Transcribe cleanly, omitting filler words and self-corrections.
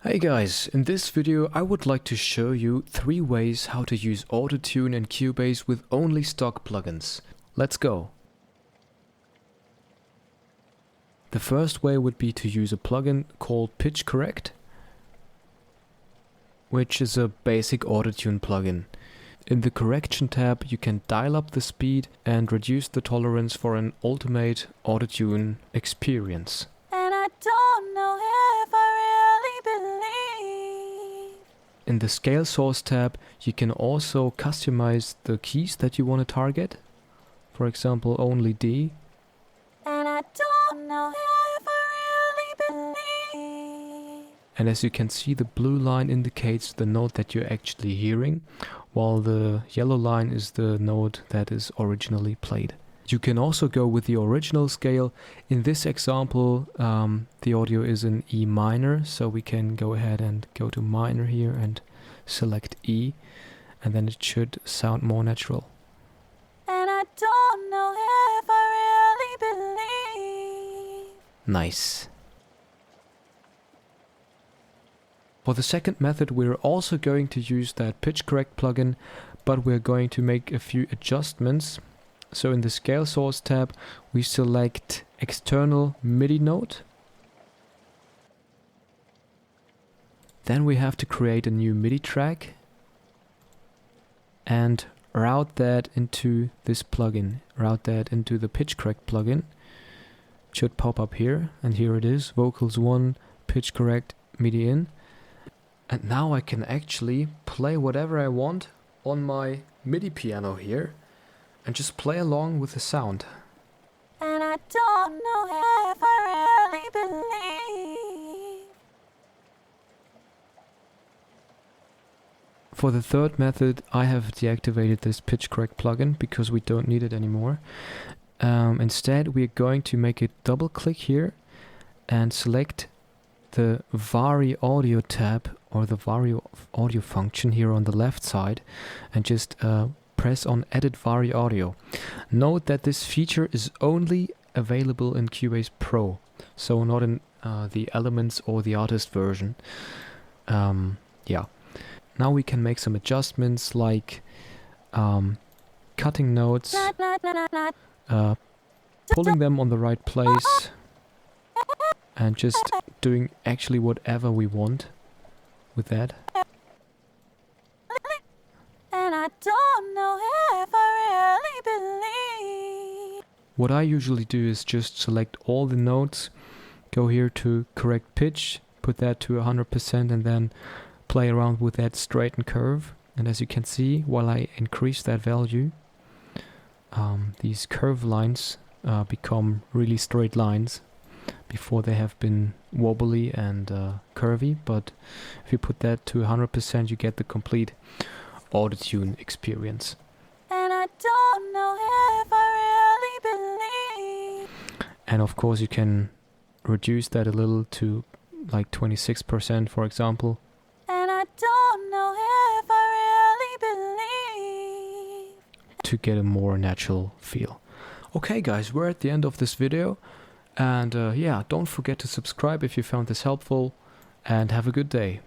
Hey guys, in this video I would like to show you 3 ways how to use Autotune and Cubase with only stock plugins. Let's go! The first way would be to use a plugin called Pitch Correct, which is a basic Autotune plugin. In the correction tab you can dial up the speed and reduce the tolerance for an ultimate Autotune experience. And I don't know if I really believe. In the Scale Source tab you can also customize the keys that you want to target. For example, only D. And I don't know if I really believe. And as you can see, the blue line indicates the note that you're actually hearing, while the yellow line is the note that is originally played. You can also go with the original scale. In this example, the audio is in E minor, so we can go ahead and go to minor here and select E, and then it should sound more natural. And I don't know if I really believe. Nice. For the second method, we're also going to use that Pitch Correct plugin, but we're going to make a few adjustments. So in the Scale Source tab, we select External MIDI Note. Then we have to create a new MIDI track and route that into this plugin. Route that into the Pitch Correct plugin. It should pop up here, and here it is, Vocals 1, Pitch Correct, MIDI in. And now I can actually play whatever I want on my MIDI piano here and just play along with the sound. And I don't know if I really believe. For the third method, I have deactivated this Pitch Correct plugin because we don't need it anymore. Instead, we're going to make a double click here and select the Vari Audio tab or the Vari Audio function here on the left side and just press on Edit Vari Audio. Note that this feature is only available in Cubase Pro, so not in the Elements or the Artist version. Yeah. Now we can make some adjustments like cutting notes, pulling them on the right place, and just doing actually whatever we want with that. And I don't know if I really believe. What I usually do is just select all the notes, go here to correct pitch, put that to 100%, and then play around with that straighten curve. And as you can see, while I increase that value, these curve lines become really straight lines. Before they have been wobbly and curvy, but if you put that to 100%, you get the complete Autotune experience. And I don't know if I really believe. And of course you can reduce that a little to like 26%, for example. And I don't know if I really believe. To get a more natural feel. Okay guys, we're at the end of this video. And yeah, don't forget to subscribe if you found this helpful, and have a good day.